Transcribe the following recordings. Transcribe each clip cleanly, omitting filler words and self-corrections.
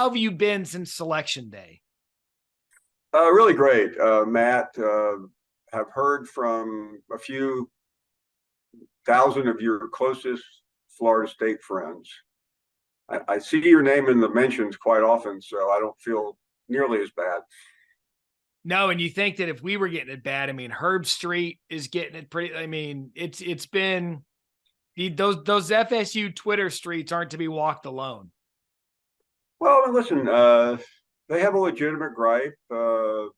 how have you been since Selection Day? Really great, Matt. Have heard from a few thousand of your closest Florida State friends. I see your name in the mentions quite often, so I don't feel nearly as bad. No, and you think that if we were getting it bad, I mean, Herb Street is getting it pretty. I mean, it's been those FSU Twitter streets aren't to be walked alone. Well, listen, they have a legitimate gripe that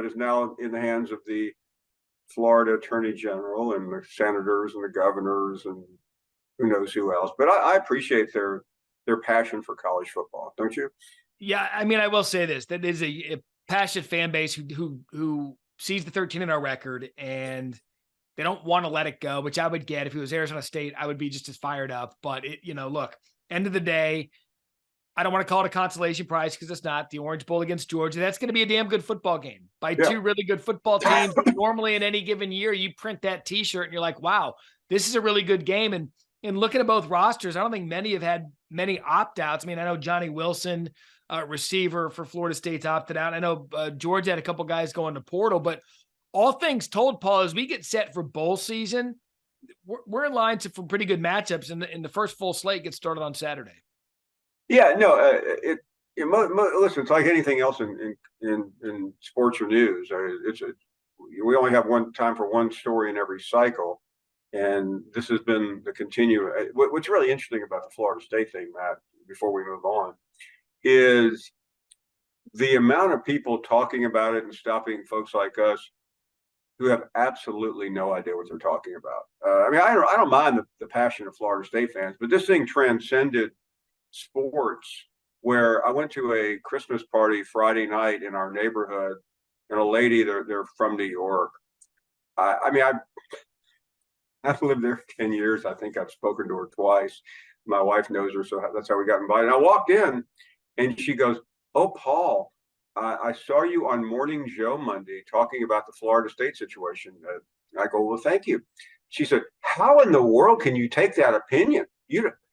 is now in the hands of the Florida Attorney General and the senators and the governors and who knows who else. But I appreciate their passion for college football, don't you? Yeah, I mean, I will say this: that is a passionate fan base who sees the 13-0 record and they don't want to let it go, which I would get if it was Arizona State. I would be just as fired up. But look, end of the day, I don't want to call it a consolation prize because it's not. The Orange Bowl against Georgia, that's going to be a damn good football game by two really good football teams. Normally in any given year, you print that T-shirt and you're like, wow, this is a really good game. And looking at both rosters, I don't think many have had many opt-outs. I mean, I know Johnny Wilson, receiver for Florida State's opted out. I know Georgia had a couple guys going to portal, but all things told, Paul, as we get set for bowl season, we're in line for pretty good matchups, and the first full slate gets started on Saturday. Yeah, no, listen, it's like anything else in sports or news. We only have one time for one story in every cycle, and this has been the continue. What's really interesting about the Florida State thing, Matt, before we move on, is the amount of people talking about it and stopping folks like us who have absolutely no idea what they're talking about. I mean, I don't mind the passion of Florida State fans, but this thing transcended sports, where I went to a Christmas party Friday night in our neighborhood, and a lady, they're from New York. I mean, I've lived there for 10 years. I think I've spoken to her twice. My wife knows her, so that's how we got invited. And I walked in, and she goes, "Oh, Paul, I saw you on Morning Joe Monday talking about the Florida State situation." I go, "Well, thank you." She said, "How in the world can you take that opinion?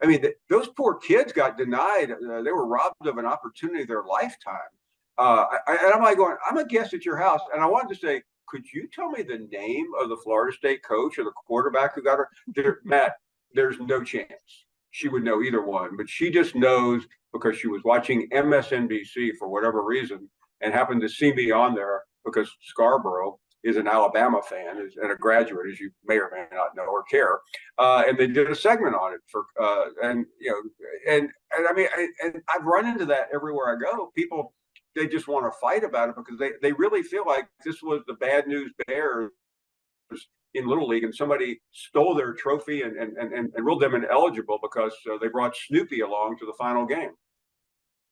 I mean, those poor kids got denied. They were robbed of an opportunity of their lifetime." And I'm like going, "I'm a guest at your house." And I wanted to say, "Could you tell me the name of the Florida State coach or the quarterback who got her?" Matt, there's no chance she would know either one, but she just knows because she was watching MSNBC for whatever reason and happened to see me on there because Scarborough is an Alabama fan and a graduate, as you may or may not know or care. And they did a segment on it and I mean, and I've run into that everywhere I go. People, they just want to fight about it because they really feel like this was the bad news bears in Little League and somebody stole their trophy and ruled them ineligible because they brought Snoopy along to the final game.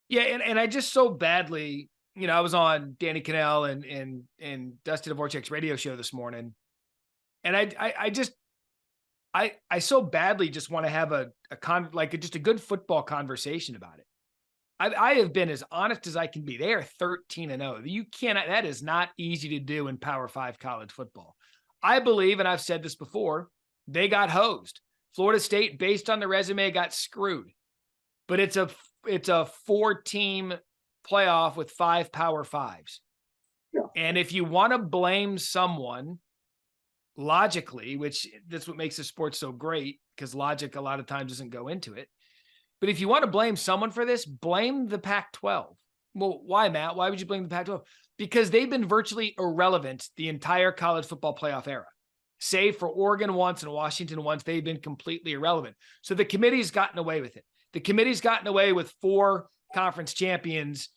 Yeah, and I just so badly, I was on Danny Cannell and Dusty Dvorak's radio show this morning, and I so badly just want to have just a good football conversation about it. I have been as honest as I can be. They are 13-0. You cannot. That is not easy to do in Power 5 college football. I believe, and I've said this before, they got hosed. Florida State, based on the resume, got screwed. But it's a 4-team playoff with 5 Power 5s. Yeah. And if you want to blame someone logically, which that's what makes the sport so great, because logic a lot of times doesn't go into it. But if you want to blame someone for this, blame the Pac-12. Well, why, Matt? Why would you blame the Pac-12? Because they've been virtually irrelevant the entire college football playoff era. Save for Oregon once and Washington once, they've been completely irrelevant. So the committee's gotten away with it. The committee's gotten away with 4 conference champions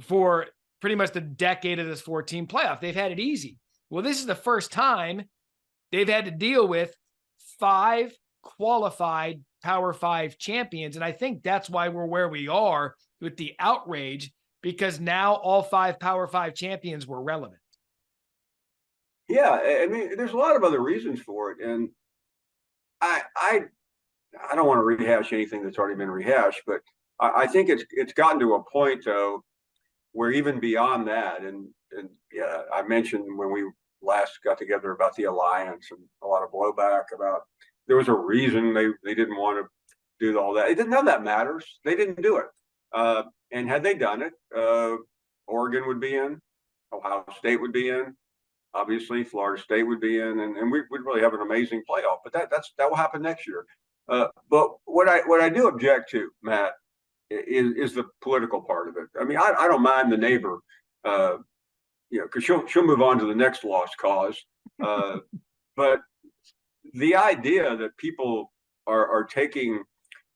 for pretty much the decade of this 4-team playoff. They've had it easy. Well, this is the first time they've had to deal with 5 qualified Power 5 champions. And I think that's why we're where we are with the outrage, because now all 5 Power 5 champions were relevant. Yeah, I mean, there's a lot of other reasons for it. And I don't want to rehash anything that's already been rehashed, but I think it's gotten to a point, though, where even beyond that, and yeah, I mentioned when we last got together about the alliance and a lot of blowback about there was a reason they didn't want to do all that. None of that matters. They didn't do it. And had they done it, Oregon would be in, Ohio State would be in, obviously Florida State would be in, and we'd really have an amazing playoff. But that will happen next year. But what I do object to, Matt, is the political part of it. I mean, I don't mind the neighbor, because she'll move on to the next lost cause. But the idea that people are taking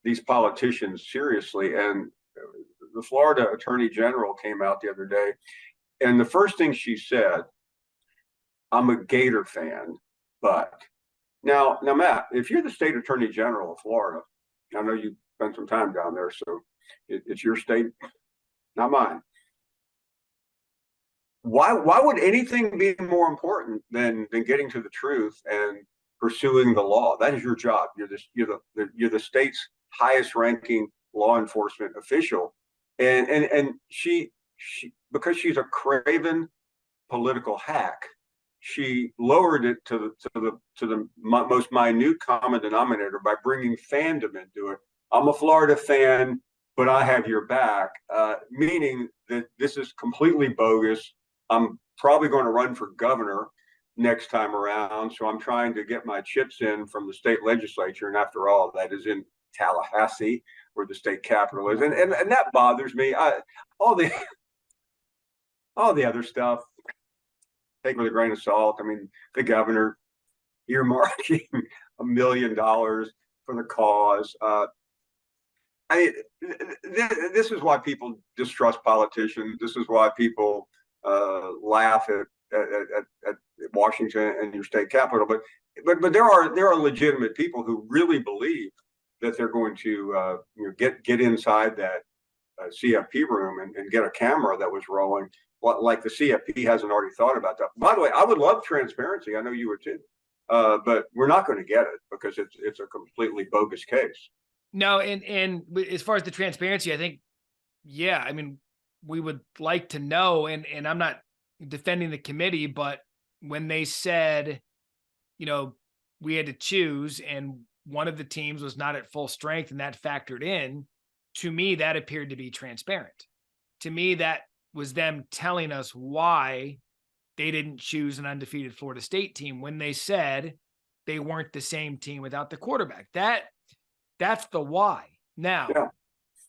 these politicians seriously, and the Florida Attorney General came out the other day, and the first thing she said, "I'm a Gator fan," but now, Matt, if you're the state Attorney General of Florida, I know you spent some time down there, so it's your state, not mine. Why would anything be more important than getting to the truth and pursuing the law? That is your job. You're the state's highest ranking law enforcement official, and she because she's a craven political hack, she lowered it to the most minute common denominator by bringing fandom into it. I'm a Florida fan, but I have your back, meaning that this is completely bogus. I'm probably going to run for governor next time around, so I'm trying to get my chips in from the state legislature, and after all, that is in Tallahassee, where the state capital is, and that bothers me. All the other stuff, take with a grain of salt. I mean, the governor earmarking $1 million for the cause. This is why people distrust politicians. This is why people laugh at Washington and your state capital. But there are legitimate people who really believe that they're going to get inside that CFP room and get a camera that was rolling. Like the CFP hasn't already thought about that. By the way, I would love transparency. I know you would too. But we're not going to get it because it's a completely bogus case. No, and as far as the transparency, I think, yeah, I mean, we would like to know, and I'm not defending the committee, but when they said, we had to choose and one of the teams was not at full strength and that factored in, to me, that appeared to be transparent. To me, that was them telling us why they didn't choose an undefeated Florida State team when they said they weren't the same team without the quarterback. That's the why. Now, yeah.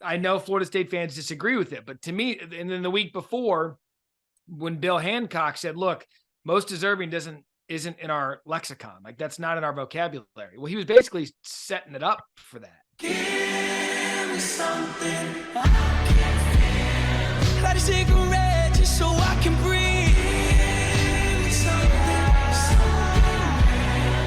I know Florida State fans disagree with it, but to me, and then the week before, when Bill Hancock said, look, most deserving isn't in our lexicon. Like, that's not in our vocabulary. Well, he was basically setting it up for that. Give me something.